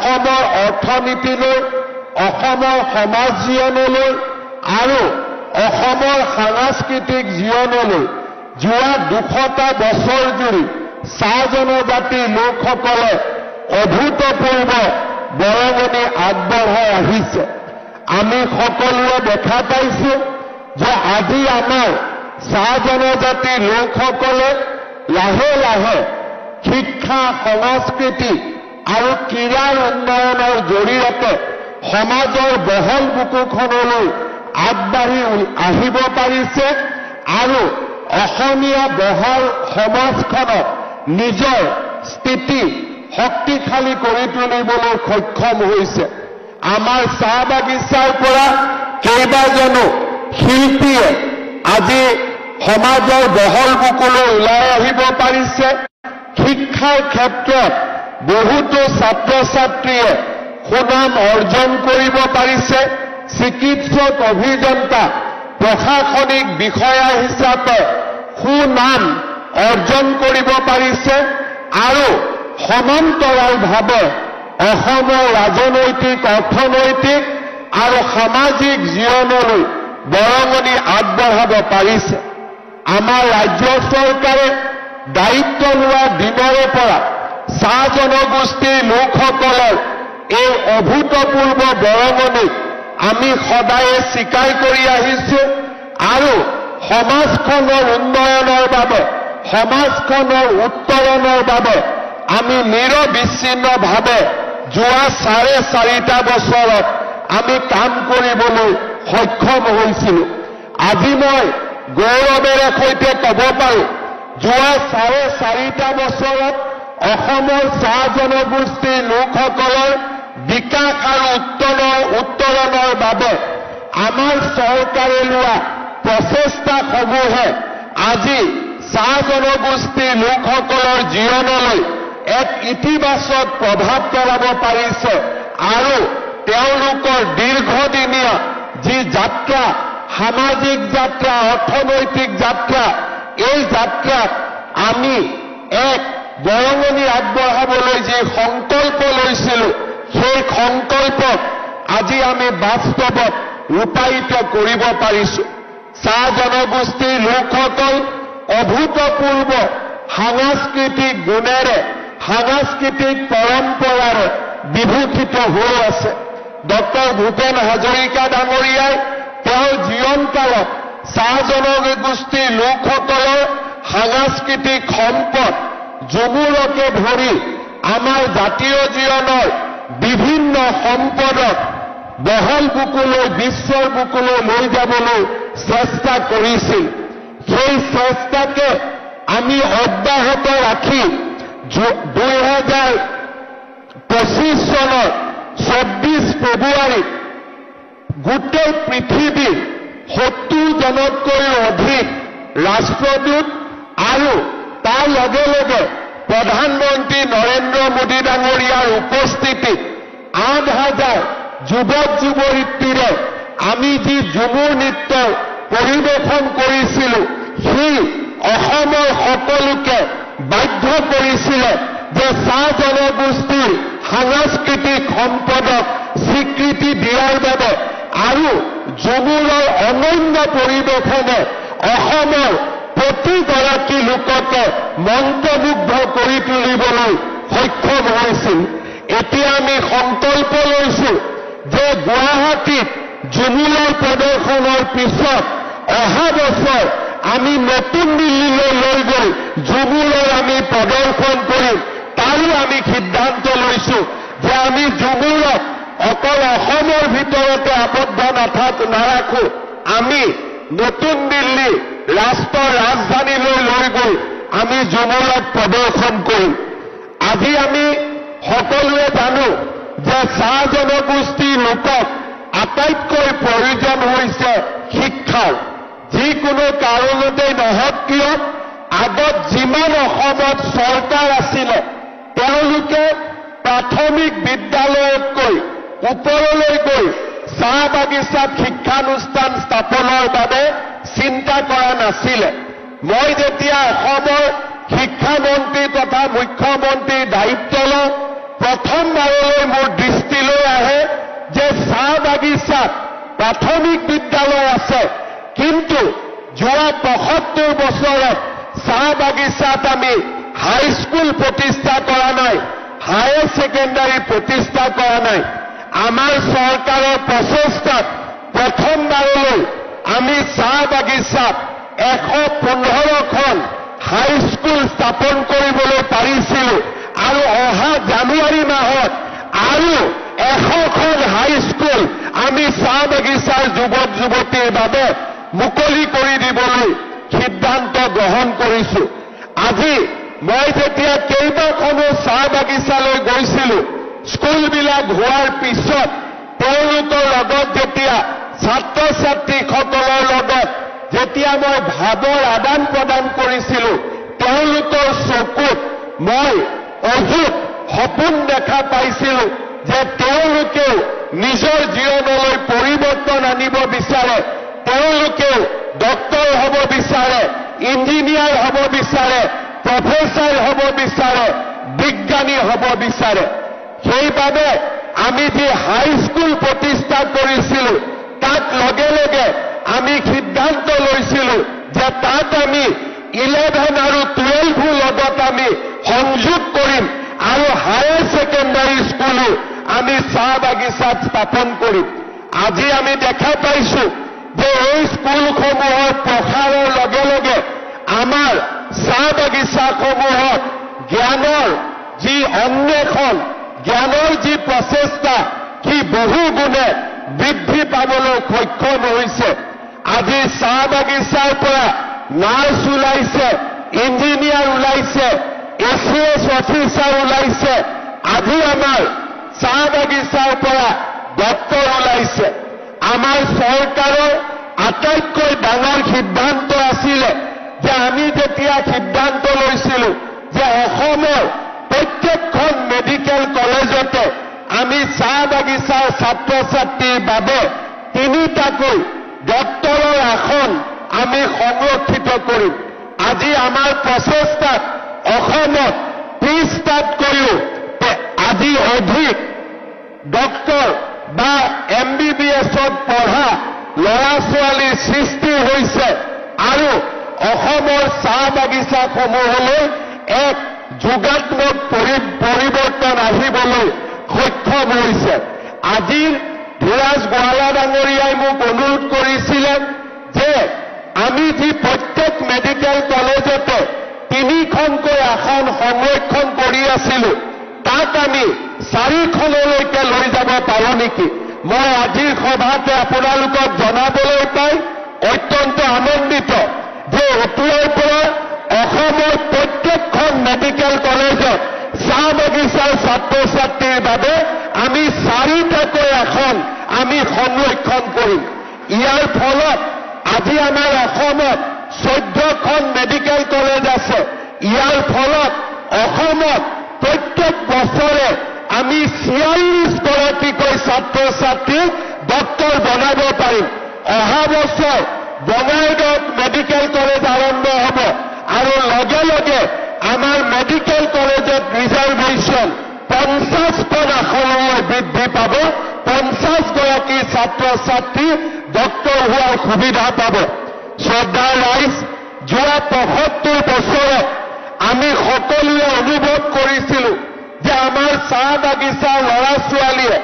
অসমৰ অৰ্থনীতিলৈ, অসমৰ সমাজ জীৱনলৈ আৰু অসমৰ সাংস্কৃতিক জীৱনলৈ যোৱা 200টা বছৰ জুৰি চাহ জনজাতিৰ লোকসকলে অভূতপূৰ্ব বৰঙণি আগবঢ়াই আহিছে। আমি সকলোৱে দেখা পাইছো যে আজি আমাৰ চাহ জনজাতিৰ লোকসকলে লাহে লাহে শিক্ষা, সংস্কৃতি আৰু ক্ৰীড়াৰ উন্নয়নৰ জৰিয়তে সমাজৰ বহল বুকুখনলৈ আগবাঢ়ি আহিব পাৰিছে আৰু অসমীয়া বহল সমাজখনক নিজৰ স্থিতি শক্তিশালী কৰি তুলিবলৈ সক্ষম হৈছে। আমাৰ চাহ বাগিচাৰ পৰা কেইবাজনো শিল্পীয়ে আজি সমাজৰ বহল বুকুলৈ ওলাই আহিব পাৰিছে। শিক্ষাৰ ক্ষেত্ৰত বহুতো ছাত্ৰ ছাত্ৰীয়ে সুনাম অৰ্জন কৰিব পাৰিছে। চিকিৎসক, অভিযন্তা, প্ৰশাসনিক বিষয়া হিচাপে সুনাম অৰ্জন কৰিব পাৰিছে আৰু সমান্তৰালভাৱে অসমৰ ৰাজনৈতিক, অৰ্থনৈতিক আৰু সামাজিক জীৱনলৈ বৰঙণি আগবঢ়াব পাৰিছে। আমাৰ ৰাজ্য চৰকাৰে দায়িত্ব লোৱা দিনৰে পৰা চাহ জনগোষ্ঠীৰ লোকসকলৰ এই অভূতপূৰ্ব বৰঙণিক আমি সদায়ে স্বীকাৰ কৰি আহিছো আৰু সমাজখনৰ উন্নয়নৰ বাবে, সমাজখনৰ উত্তৰণৰ বাবে আমি নিৰবিচ্ছিন্নভাৱে যোৱা 4.5 বছৰত আমি কাম কৰিবলৈ সক্ষম হৈছিলো। আজি মই গৌৰৱেৰে সৈতে ক'ব পাৰো, যোৱা 4.5 বছৰত অসমৰ চাহ জনগোষ্ঠীৰ লোকসকলৰ বিকাশ আৰু উত্তৰণৰ বাবে আমাৰ চৰকাৰে লোৱা প্ৰচেষ্টাসমূহে আজি চাহ জনগোষ্ঠীৰ লোকসকলৰ জীৱনলৈ এক ইতিবাচক প্ৰভাৱ পেলাব পাৰিছে আৰু তেওঁলোকৰ দীৰ্ঘদিনীয়া যি যাত্ৰা, সামাজিক যাত্ৰা, অৰ্থনৈতিক যাত্ৰা, এই যাত্ৰাত আমি এক বৰঙণি আগবঢ়াবলৈ যি সংকল্প লৈছিলো, সেই সংকল্পক আজি আমি বাস্তৱত ৰূপায়িত কৰিব পাৰিছো। চাহ জনগোষ্ঠীৰ লোকসকল অভূতপূৰ্ব সাংস্কৃতিক গুণেৰে, সাংস্কৃতিক পৰম্পৰাৰে বিভূষিত হৈ আছে। ডক্টৰ ভূপেন হাজৰিকা ডাঙৰীয়াই তেওঁৰ জীৱনকালত চাহ জনগোষ্ঠীৰ লোকসকলৰ সাংস্কৃতিক সম্পদ ঝুমুৰকে ধৰি আমাৰ জাতীয় জীৱনৰ বিভিন্ন সম্পদক বহল বুকুলৈ, বিশ্বৰ বুকুলৈ লৈ যাবলৈ চেষ্টা কৰিছিল। সেই চেষ্টাকে আমি অব্যাহত ৰাখি 2025 চনৰ 24 ফেব্ৰুৱাৰীত গোটেই পৃথিৱীৰ 70 জনতকৈও অধিক ৰাষ্ট্ৰদূত আৰু তাৰ লগে লগে প্ৰধানমন্ত্ৰী নৰেন্দ্ৰ মোদী ডাঙৰীয়াৰ উপস্থিতিত 8,000 যুৱক যুৱতীৰে আমি যি ঝুমুৰ নৃত্য পৰিৱেশন কৰিছিলো, সেই অসমৰ সকলোকে বাধ্য কৰিছিলে যে চাহ জনগোষ্ঠীৰ সাংস্কৃতিক সম্পদক স্বীকৃতি দিয়াৰ বাবে আৰু ঝুমুৰৰ অনন্য পৰিৱেশনে অসমৰ প্ৰতিগৰাকী লোককে মন্ত্ৰমুগ্ধ কৰি তুলিবলৈ সক্ষম হৈছিল। এতিয়া আমি সংকল্প লৈছো যে গুৱাহাটীত ঝুমুৰৰ প্ৰদৰ্শনৰ পিছত অহা বছৰ আমি নতুন দিল্লীলৈ লৈ গৈ ঝুমুৰৰ আমি প্ৰদৰ্শন কৰিম। তাৰো আমি সিদ্ধান্ত লৈছো যে আমি ঝুমুৰক অকল অসমৰ ভিতৰতে আবদ্ধ নাৰাখো, আমি নতুন দিল্লী ৰাষ্ট্ৰৰ ৰাজধানীলৈ লৈ গৈ আমি ঝুমুৰক প্ৰদৰ্শন কৰিম। আজি আমি সকলোৱে জানো যে চাহ জনগোষ্ঠীৰ লোকক আটাইতকৈ প্ৰয়োজন হৈছে শিক্ষাৰ। যিকোনো কাৰণতেই নহওক কিয়, আগত যিমান অসমত চৰকাৰ আছিলে, তেওঁলোকে প্ৰাথমিক বিদ্যালয়তকৈ ওপৰলৈ গৈ চাহ বাগিচাত শিক্ষানুষ্ঠান স্থাপনৰ বাবে চিন্তা কৰা নাছিলে। মই যেতিয়া অসমৰ শিক্ষামন্ত্ৰী তথা মুখ্যমন্ত্ৰীৰ দায়িত্ব লওঁ, প্ৰথমবাৰলৈ মোৰ দৃষ্টিলৈ আহে যে চাহ বাগিচাত প্ৰাথমিক বিদ্যালয় আছে, কিন্তু যোৱা ৭৫ বছৰত চাহ বাগিচাত আমি হাইস্কুল প্ৰতিষ্ঠা কৰা নাই, হায়াৰ ছেকেণ্ডাৰী প্ৰতিষ্ঠা কৰা নাই। আমাৰ চৰকাৰৰ প্ৰচেষ্টাত প্ৰথমবাৰলৈ আমি চাহ বাগিচাত ১১৫খন হাইস্কুল স্থাপন কৰিবলৈ পাৰিছিলোঁ, আৰু অহা জানুৱাৰী মাহত আৰু ১০০খন হাইস্কুল আমি চাহ বাগিচাৰ যুৱক যুৱতীৰ বাবে মুকলি কৰি দিবলৈ সিদ্ধান্ত গ্ৰহণ কৰিছোঁ। আজি মই যেতিয়া কেইবাখনো চাহ বাগিচালৈ গৈছিলোঁ, স্কুলবিলাক হোৱাৰ পিছত তেওঁলোকৰ লগত যেতিয়া ছাত্ৰ ছাত্ৰীসকলৰ লগত যেতিয়া মই ভাৱৰ আদান প্ৰদান কৰিছিলোঁ, তেওঁলোকৰ চকুত মই অযুত সপোন দেখা পাইছিলোঁ যে তেওঁলোকেও নিজৰ জীৱনলৈ পৰিৱৰ্তন আনিব বিচাৰে, তেওঁলোকেও ডক্তৰ হ'ব বিচাৰে, ইঞ্জিনিয়াৰ হ'ব বিচাৰে, প্ৰফেচাৰ হ'ব বিচাৰে, বিজ্ঞানী হ'ব বিচাৰে। সেইবাবে আমি যি হাইস্কুল প্ৰতিষ্ঠা কৰিছিলোঁ, তাত লগে লগে আমি সিদ্ধান্ত লৈছিলোঁ যে তাত আমি 11 আৰু 12 লগত আমি সংযোগ কৰিম, আৰু হায়াৰ ছেকেণ্ডাৰী স্কুলো আমি চাহ বাগিচাত স্থাপন কৰিম। আজি আমি দেখা পাইছোঁ যে এই স্কুলসমূহৰ প্ৰসাৰৰ লগে লগে আমাৰ চাহ বাগিচাসমূহত জ্ঞানৰ যি অন্বেষণ, জ্ঞানৰ যি প্ৰচেষ্টা, সি বহু গুণে বৃদ্ধি পাবলৈ সক্ষম হৈছে। আজি চাহ বাগিচাৰ পৰা নাৰ্ছ ওলাইছে, ইঞ্জিনিয়াৰ ওলাইছে, ACS অফিচাৰ ওলাইছে, আজি আমাৰ চাহ বাগিচাৰ পৰা ডক্তৰ ওলাইছে। আমাৰ চৰকাৰৰ আটাইতকৈ ডাঙৰ সিদ্ধান্ত আছিলে যে আমি যেতিয়া সিদ্ধান্ত লৈছিলোঁ যে অসমৰ প্ৰত্যেকখন মেডিকেল কলেজতে আমি চাহ বাগিচাৰ ছাত্ৰ ছাত্ৰীৰ বাবে 3টাকৈ ডক্তৰৰ আসন আমি সংৰক্ষিত কৰিম। আজি আমাৰ প্ৰচেষ্টাত অসমত 30টাতকৈও আজি অধিক ডক্তৰ বা MBBSত পঢ়া ল'ৰা ছোৱালীৰ সৃষ্টি হৈছে, আৰু অসমৰ চাহ বাগিচাসমূহলৈ এক যোগাত্মক পৰিৱৰ্তন আহিবলৈ সক্ষম হৈছে। আজি ধীৰাজ গোৱালা ডাঙৰীয়াই মোক অনুৰোধ কৰিছিলে যে আমি যি প্ৰত্যেক মেডিকেল কলেজতে 3খনকৈ আসন সংৰক্ষণ কৰি আছিলোঁ, তাক আমি 4খনলৈকে লৈ যাব পাৰোঁ নেকি? মই আজিৰ সভাতে আপোনালোকক জনাবলৈ পাই অত্যন্ত আনন্দিত যে এতিয়াৰ পৰা অসমৰ প্ৰত্যেকখন মেডিকেল কলেজত চাহ বাগিচাৰ ছাত্ৰ ছাত্ৰীৰ বাবে আমি 4টাকৈ আসন আমি সংৰক্ষণ কৰিম। ইয়াৰ ফলত আজি আমাৰ অসমত 14খন মেডিকেল কলেজ আছে। ইয়াৰ ফলত অসমত প্ৰত্যেক বছৰে আমি 46গৰাকীকৈ ছাত্ৰ ছাত্ৰীক ডক্তৰ বনাব পাৰিম। অহা বছৰ বঙাইগাঁৱত মেডিকেল কলেজ আৰম্ভ হ'ব, আৰু লগে লগে আমাৰ মেডিকেল কলেজত ৰিজাৰ্ভেশ্যন 50খন আসনলৈ বৃদ্ধি পাব। 50গৰাকী ছাত্ৰ ছাত্ৰী ডক্তৰ হোৱাৰ সুবিধা পাব। শ্ৰদ্ধাৰ ৰাইজ, যোৱা 75 বছৰত আমি সকলোৱে অনুভৱ কৰিছিলোঁ যে আমাৰ চাহ বাগিচাৰ ল'ৰা ছোৱালীয়ে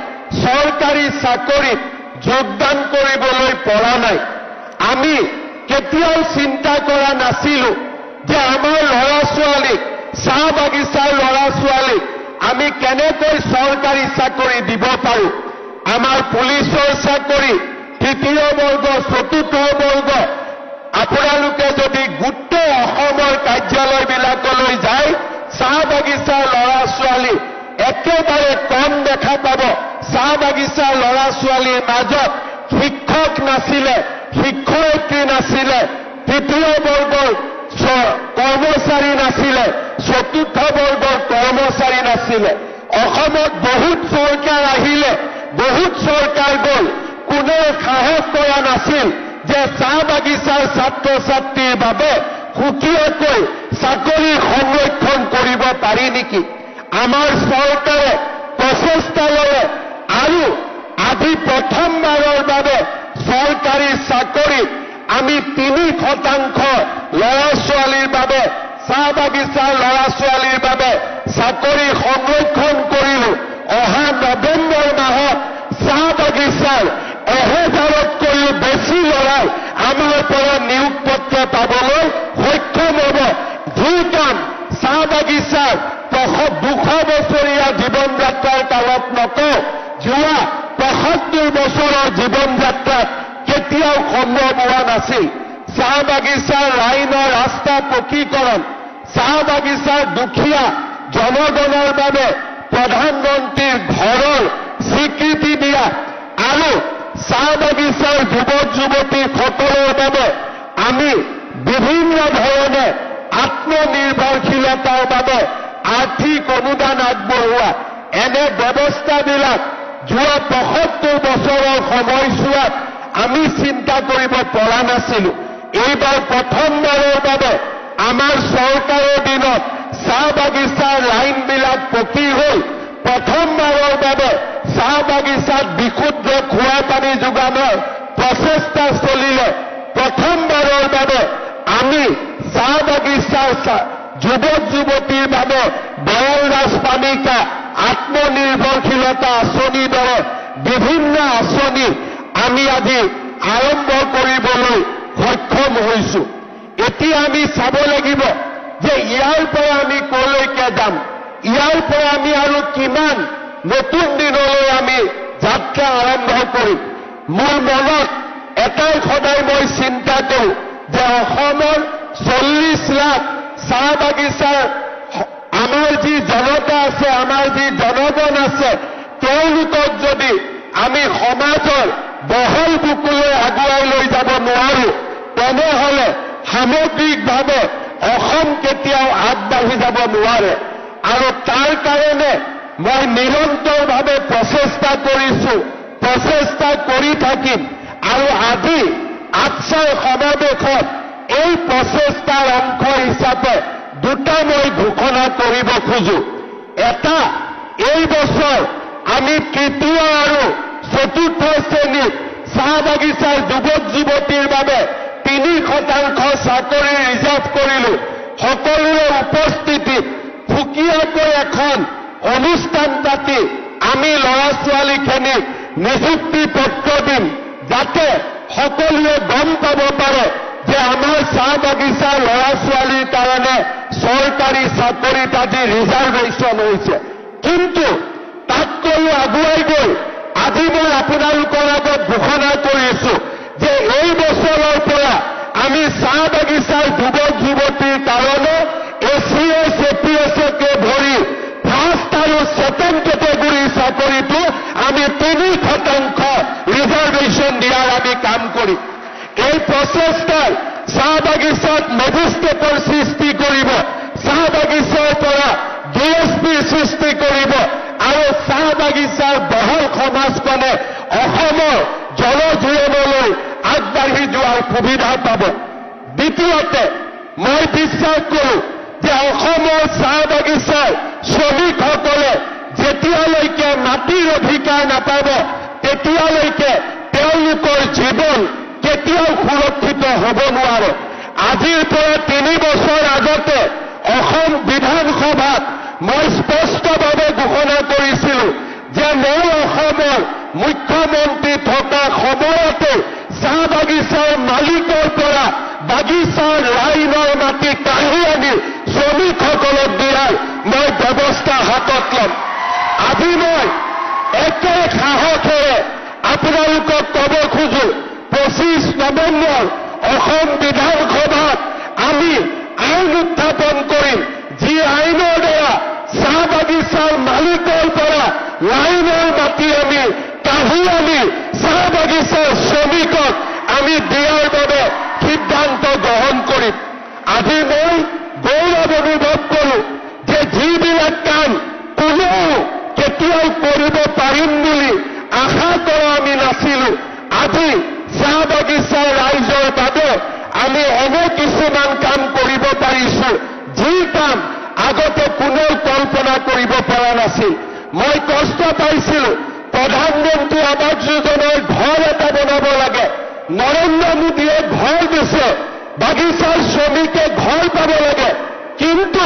চৰকাৰী চাকৰিত যোগদান কৰিবলৈ পৰা নাই। আমি কেতিয়াও চিন্তা কৰা নাছিলোঁ যে আমাৰ ল'ৰা ছোৱালীক, চাহ বাগিচাৰ ল'ৰা ছোৱালীক আমি কেনেকৈ চৰকাৰী চাকৰি দিব পাৰোঁ। আমাৰ পুলিচৰ চাকৰি 3য় বৰ্গ, 4ৰ্থ বৰ্গ, আপোনালোকে যদি গোটেই অসমৰ কাৰ্যালয়বিলাকলৈ যায়, চাহ বাগিচাৰ ল'ৰা ছোৱালী একেবাৰে কম দেখা পাব। চাহ বাগিচাৰ ল'ৰা ছোৱালীৰ মাজত শিক্ষক নাছিলে, শিক্ষয়িত্ৰী নাছিলে, 3য় বৰ্গৰ কৰ্মচাৰী নাছিলে, 4ৰ্থ বৰ্গৰ কৰ্মচাৰী নাছিলে। অসমত বহুত চৰকাৰ আহিলে, বহুত চৰকাৰ গ'ল, কোনেও সাহস কৰা নাছিল যে চাহ বাগিচাৰ ছাত্ৰ ছাত্ৰীৰ বাবে সুকীয়াকৈ চাকৰি সংৰক্ষণ কৰিব পাৰি নেকি। আমাৰ চৰকাৰে প্ৰচেষ্টা ল'লে আৰু আজি প্ৰথমবাৰৰ বাবে চৰকাৰী চাকৰিত আমি 3% ল'ৰা ছোৱালীৰ বাবে চাহ বাগিচাৰ ল'ৰা ছোৱালীৰ বাবে চাকৰি সংৰক্ষণ কৰিলো। অহা নৱেম্বৰ মাহত চাহ বাগিচাৰ 1000তকৈও বেছি ল'ৰাই আমাৰ পৰা নিয়োগ পত্ৰ পাবলৈ সক্ষম হ'ব। যি কাম চাহ বাগিচাৰ 200 বছৰীয়া জীৱন যাত্ৰাৰ কালত নকওঁ, যোৱা 75 বছৰৰ জীৱন যাত্ৰাত কেতিয়াও সম্ভৱ হোৱা নাছিল। চাহ বাগিচাৰ লাইনৰ ৰাস্তা পকীকৰণ, চাহ বাগিচাৰ দুখীয়া জনগণৰ বাবে প্ৰধানমন্ত্ৰীৰ ঘৰৰ স্বীকৃতি দিয়া আৰু চাহ বাগিচাৰ যুৱক যুৱতীসকলৰ বাবে আমি বিভিন্ন ধৰণে আত্মনিৰ্ভৰশীলতাৰ বাবে আৰ্থিক অনুদান আগবঢ়োৱা, এনে ব্যৱস্থাবিলাক যোৱা 75 বছৰৰ সময়ছোৱাত আমি চিন্তা কৰিব পৰা নাছিলো। এইবাৰ প্ৰথমবাৰৰ বাবে আমাৰ চৰকাৰৰ দিনত চাহ বাগিচাৰ লাইনবিলাক পকী হ'ল। প্ৰথমবাৰৰ বাবে চাহ বাগিচাত বিশুদ্ধ খোৱা পানী যোগানৰ প্ৰচেষ্টা চলিলে। প্ৰথমবাৰৰ বাবে আমি চাহ বাগিচাৰ যুৱক যুৱতীৰ বাবে বৰল ৰাজপানিকা আত্মনিৰ্ভৰশীলতা আঁচনিৰ দৰে বিভিন্ন আঁচনি আমি আজি আৰম্ভ কৰিবলৈ সক্ষম হৈছো। এতিয়া আমি চাব লাগিব যে ইয়াৰ পৰা আমি কলৈকে যাম, ইয়াৰ পৰা আমি আৰু কিমান নতুন দিনলৈ আমি যাত্ৰা আৰম্ভ কৰিম। মোৰ মনত এটাই সদায় মই চিন্তা কৰোঁ যে অসমৰ 40 লাখ চাহ বাগিচাৰ আমাৰ যি জনতা আছে, আমাৰ যি জনগণ আছে, তেওঁলোকক যদি আমি সমাজৰ বহল বুকুলৈ আগুৱাই লৈ যাব নোৱাৰো, তেনেহলে সামগ্ৰিকভাৱে অসম কেতিয়াও আগবাঢ়ি যাব নোৱাৰে। আৰু তাৰ কাৰণে মই নিৰন্তৰভাৱে প্ৰচেষ্টা কৰিছো, প্ৰচেষ্টা কৰি থাকিম। আৰু আজি আটছাৰ সমাৱেশত এই প্ৰচেষ্টাৰ অংশ হিচাপে দুটা মই ঘোষণা কৰিব খোজো। এটা, এই বছৰ আমি তৃতীয় আৰু চতুৰ্থ শ্ৰেণীত চাহ বাগিচাৰ যুৱক যুৱতীৰ বাবে 3% চাকৰি ৰিজাৰ্ভ কৰিলো। সকলোৰে উপস্থিতিত সুকীয়াকৈ এখন অনুষ্ঠান পাতি আমি ল'ৰা ছোৱালীখিনিক নিযুক্তি পত্ৰ দিম, যাতে সকলোৱে গম পাব পাৰে যে আমাৰ চাহ বাগিচাৰ ল'ৰা ছোৱালীৰ কাৰণে চৰকাৰী চাকৰিত আজি ৰিজাৰ্ভেশ্যন হৈছে। কিন্তু তাতকৈও আগুৱাই গৈ আজি মই আপোনালোকৰ আগত ঘোষণা কৰিছো যে এই বছৰৰ পৰা আমি চাহ বাগিচাৰ যুৱক যুৱতীৰ কাৰণে ACS APSকে ধৰি ফাৰ্ষ্ট আৰু ছেকেণ্ড কেটেগৰীৰ চাকৰিটো আমি 3% ৰিজাৰ্ভেশ্যন দিয়াৰ আমি কাম কৰিম। এই প্ৰচেষ্টাই চাহ বাগিচাত মেজিষ্ট্ৰেটৰ সৃষ্টি কৰিব, চাহ বাগিচাৰ পৰা DSPৰ সৃষ্টি কৰিব আৰু চাহ বাগিচাৰ বহল সমাজখনে অসমৰ জনজীৱনলৈ আগবাঢ়ি যোৱাৰ সুবিধা পাব। দ্বিতীয়তে, মই বিশ্বাস কৰোঁ যে অসমৰ চাহ বাগিচাৰ শ্ৰমিকসকলে যেতিয়ালৈকে মাটিৰ অধিকাৰ নাপাব, তেতিয়ালৈকে তেওঁলোকৰ জীৱন কেতিয়াও সুৰক্ষিত হ'ব নোৱাৰে। আজিৰ পৰা 3 বছৰ আগতে অসম বিধানসভাত মই স্পষ্টভাৱে ঘোষণা কৰিছিলো যে মই অসমৰ মুখ্যমন্ত্ৰী থকা সময়তে চাহ বাগিচাৰ মালিকৰ পৰা বাগিচাৰ লাইনৰ মাটি কাঢ়ি আনি শ্ৰমিকসকলক দিয়াৰ মই ব্যৱস্থা হাতত ল'ম। আজি মই একে সাহসেৰে আপোনালোকক ক'ব খোজো, 25 নৱেম্বৰ অসম বিধানসভাত আমি আইন উত্থাপন কৰিম, যি আইনৰ দ্বাৰা চাহ বাগিচাৰ মালিকৰ পৰা লাইনৰ মাটি আমি কাঢ়ি আনি চাহ বাগিচাৰ শ্ৰমিকক আমি দিয়াৰ বাবে সিদ্ধান্ত গ্ৰহণ কৰিম। আজি মই গৌৰৱ অনুভৱ কৰোঁ যে যিবিলাক কাম কোনেও কেতিয়াও কৰিব পাৰিম বুলি আশা কৰা আমি নাছিলো, আজি চাহ বাগিচাৰ ৰাইজৰ বাবে আমি এনে কিছুমান কাম কৰিব পাৰিছো, যি কাম আগতে কোনেও কল্পনা কৰিব পৰা নাছিল। মই কষ্ট পাইছিলো প্ৰধানমন্ত্ৰী আৱাস যোজনাৰ ঘৰ এটা বনাব লাগে নৰেন্দ্ৰ মোদীয়ে ঘৰ দিছে বাগিচাৰ শ্ৰমিকে ঘৰ পাব লাগে কিন্তু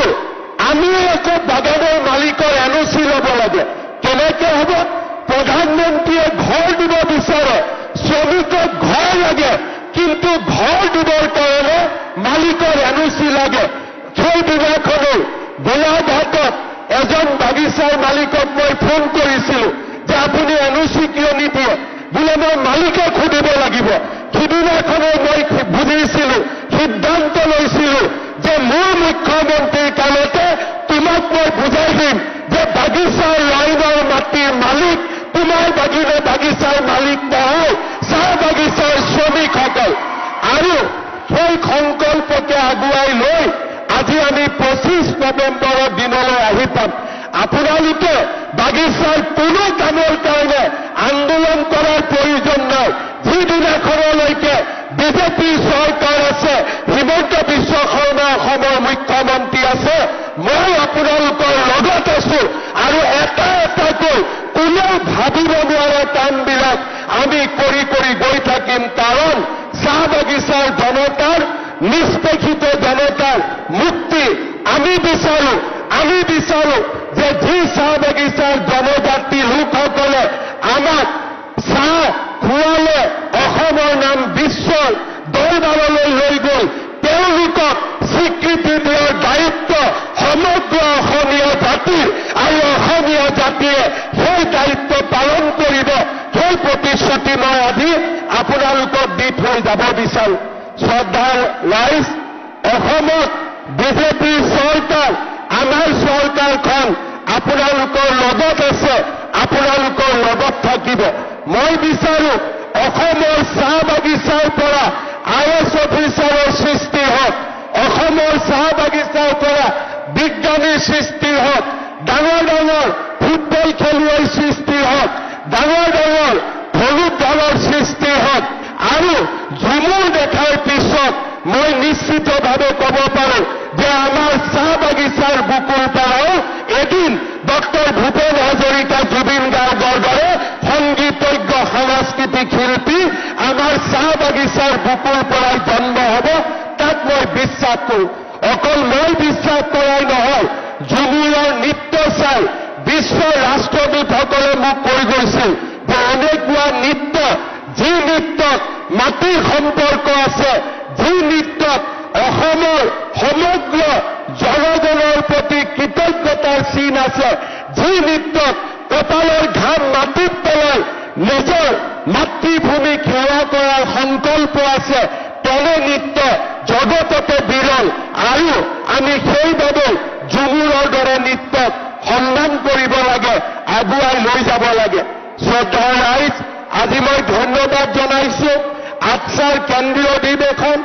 আমি একো বাগানৰ মালিকৰ এনঅচি ল'ব লাগে কেনেকে হ'ব প্ৰধানমন্ত্ৰীয়ে ঘৰ দিব বিচাৰে শ্ৰমিকক ঘৰ লাগে কিন্তু ঘৰ দিবৰ কাৰণে মালিকৰ এনঅচি লাগে সেই দিনাখনেই গোলাঘাটত এজন বাগিচাৰ মালিকক মই ফোন কৰিছিলো যে আপুনি এনঅচি কিয় নিদিয়ে বোলে মই মালিকক সুধিব লাগিব সিদিনাখনেই মই বুজিছিলো সিদ্ধান্ত লৈছিলো যে মোৰ মুখ্যমন্ত্ৰীৰ কামতে তোমাক মই বুজাই দিম যে বাগিচাৰ লাইনৰ মাটিৰ মালিক তোমাৰ বাগিচাৰ মালিক নহয় চাহ বাগিচাৰ শ্ৰমিকসকল আৰু সেই সংকল্পকে আগুৱাই লৈ আজি আমি 25 নৱেম্বৰৰ দিনলৈ আহি পাম আপোনালোকে বাগিচাৰ কোনো কামৰ কাৰণে আন্দোলন কৰাৰ প্ৰয়োজন নাই যিদিনাখনলৈকে বিজেপি চৰকাৰ আছে হিমন্ত বিশ্ব শৰ্মা অসমৰ মুখ্যমন্ত্ৰী আছে মই আপোনালোকৰ লগত আছো আৰু এটা এটাকৈ কোনেও ভাবিব নোৱাৰা কামবিলাক আমি কৰি কৰি গৈ থাকিম কাৰণ চাহ বাগিচাৰ জনতাৰ নিষ্পেষিত জনতাৰ মুক্তি আমি বিচাৰো যে যি চাহ বাগিচাৰ জনজাতি লোকসকলে আমাক চাহ খুৱালে অসমৰ নাম বিশ্বৰ দৰবাৰলৈ লৈ গ'ল তেওঁলোকক স্বীকৃতি দিয়াৰ দায়িত্ব সমগ্ৰ অসমীয়া জাতিৰ আৰু অসমীয়া জাতিয়ে সেই দায়িত্ব পালন কৰিব সেই প্ৰতিশ্ৰুতি মই আজি আপোনালোকক দি থৈ যাব বিচাৰো শ্ৰদ্ধাৰ ৰাইজ অসমত বিজেপিৰ চৰকাৰ আমাৰ চৰকাৰখন আপোনালোকৰ লগত আছে আপোনালোকৰ লগত থাকিব মই বিচাৰো অসমৰ চাহ বাগিচাৰ পৰা IAS অফিচাৰৰ সৃষ্টি হওক অসমৰ চাহ বাগিচাৰ পৰা বিজ্ঞানীৰ সৃষ্টি হওক ডাঙৰ ডাঙৰ ফুটবল খেলুৱৈৰ সৃষ্টি হওক ডাঙৰ ডাঙৰ ধনুক দলৰ সৃষ্টি হওক আৰু ঝুমুৰ দেখাৰ পিছত মই নিশ্চিতভাৱে ক'ব পাৰো যে আমাৰ চাহ বাগিচাৰ বুকুৰ পৰাও এদিন ডক্টৰ ভূপেন হাজৰিকা জুবিন গাৰ্গৰ দৰে সংগীতজ্ঞ সাংস্কৃতিক শিল্পী আমাৰ চাহ বাগিচাৰ বুকুৰ পৰাই জন্ম হ'ব তাক মই বিশ্বাস কৰোঁ অকল মই বিশ্বাস কৰাই নহয় ঝুমুৰৰ নৃত্য চাই বিশ্বৰ ৰাষ্ট্ৰদূতসকলে মোক কৈ গৈছিল যে এনেকুৱা নৃত্য যি নৃত্যত মাটিৰ সম্পৰ্ক আছে যি নৃত্যত অসমৰ সমগ্ৰ জনগণৰ প্ৰতি কৃতজ্ঞতাৰ চিন আছে যি নৃত্যত কপালৰ ঘাম মাটিত পেলাই নিজৰ মাতৃভূমিক সেৱা কৰাৰ সংকল্প আছে তেনে নৃত্য জগততে বিৰল আৰু আমি সেইবাবে ঝুমুৰৰ দৰে নৃত্যক সন্মান কৰিব লাগে আগুৱাই লৈ যাব লাগে শ্ৰদ্ধাৰ ৰাইজ আজি মই ধন্যবাদ জনাইছো আটছাৰ কেন্দ্ৰীয় অধিৱেশন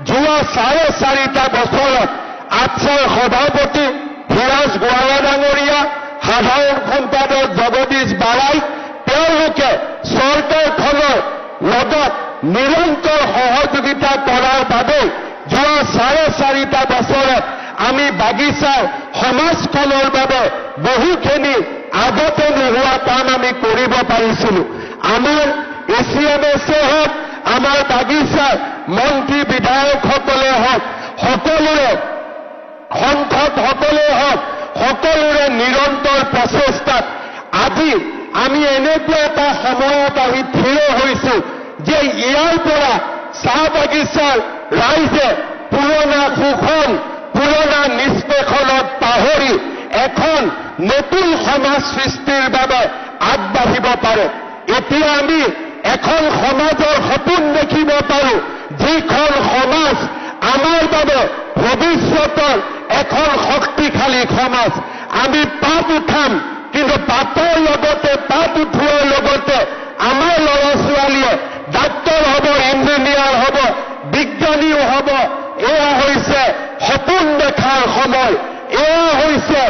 যোৱা 4.5 বছৰত আটছাৰ সভাপতি ধীৰাজ গোৱালা ডাঙৰীয়া সাধাৰণ সম্পাদক জগদীশ বাৰাই তেওঁলোকে চৰকাৰখনৰ লগত নিৰন্তৰ সহযোগিতা কৰাৰ বাবে যোৱা 4.5 বছৰত আমি বাগিচাৰ সমাজখনৰ বাবে বহুখিনি আগতে নোহোৱা কাম আমি কৰিব পাৰিছিলো আমাৰ এচিএমএছে হওক আমাৰ বাগিচাৰ মন্ত্ৰী বিধায়কসকলে হওক সকলোৰে সংসদসকলে হওক সকলোৰে নিৰন্তৰ প্ৰচেষ্টাত আজি আমি এনেকুৱা এটা সময়ত আহি থিয় হৈছো যে ইয়াৰ পৰা চাহ বাগিচাৰ ৰাইজে পুৰণা শোষণ পুৰণা নিষ্পেষণক পাহৰি এখন নতুন সমাজ সৃষ্টিৰ বাবে আগবাঢ়িব পাৰে এতিয়া আমি এখন সমাজৰ সপোন দেখিব পাৰো যিখন সমাজ আমাৰ বাবে ভৱিষ্যতৰ এখন শক্তিশালী সমাজ আমি পাত উঠাম কিন্তু পাতৰ লগতে পাত উঠোৱাৰ লগতে আমাৰ ল'ৰা ছোৱালীয়ে ডাক্তৰ হ'ব ইঞ্জিনিয়াৰ হ'ব বিজ্ঞানীও হ'ব এয়া হৈছে সপোন দেখাৰ সময় এয়া হৈছে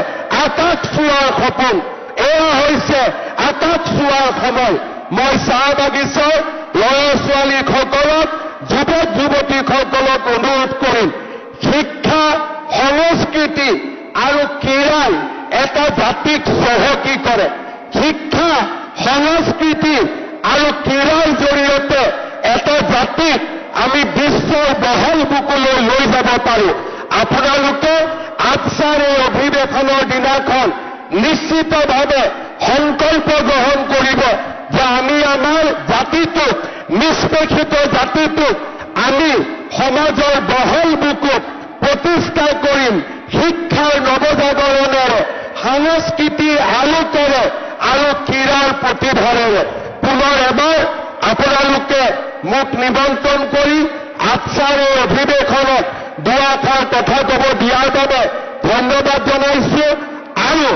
আকাশ চোৱাৰ সপোন এয়া হৈছে আকাশ চোৱাৰ সময় মই চাহ বাগিচাৰ ল'ৰা ছোৱালীসকলক যুৱক যুৱতীসকলক অনুৰোধ কৰিম শিক্ষা সংস্কৃতি আৰু ক্ৰীড়াই এটা জাতিক চহকী কৰে শিক্ষা, সংস্কৃতি আৰু ক্ৰীড়াৰ জৰিয়তে এটা জাতিক আমি বিশ্বৰ বহল বুকুলৈ লৈ যাব পাৰো। আপোনালোকে আবছাৰ এই অধিৱেশনৰ দিনাখন নিশ্চিতভাৱে সংকল্প গ্ৰহণ কৰিব যে আমি আমাৰ জাতিটোক, নিষ্পেষিত জাতিটোক আমি সমাজৰ বহল বুকুত প্ৰতিষ্ঠা কৰিম। শিক্ষাৰ নৱজাগৰণেৰে, সংস্কৃতিৰ আলোকেৰে আৰু ক্ৰীড়াৰ প্ৰতিভাৰেৰে। পুনৰ এবাৰ আপোনালোকে মোক নিমন্ত্ৰণ কৰি আবছাৰ এই অধিৱেশনত দুআষাৰ কথা ক'ব দিয়াৰ বাবে ধন্যবাদ জনাইছো। আৰু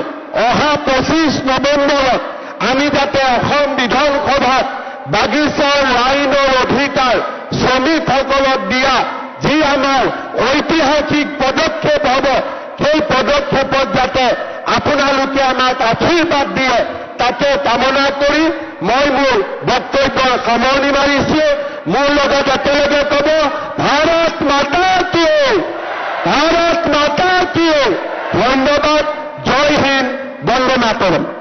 অহা 25 নৱেম্বৰত আমি যাতে অসম বিধানসভাত বাগিচাৰ লাইনৰ অধিকাৰ শ্ৰমিকসকলক দিয়া যি আমাৰ ঐতিহাসিক পদক্ষেপ হ'ব, সেই পদক্ষেপত যাতে আপোনালোকে আমাক আশীৰ্বাদ দিয়ে তাকে কামনা কৰি মই মোৰ বক্তব্যৰ সামৰণি মাৰিছো। মোৰ লগত একেলগে ক'ব, ভাৰত মাতা কি, ভাৰত মাতা কি। ধন্যবাদ। জয় হিন্দ, বন্দে মাতৰম।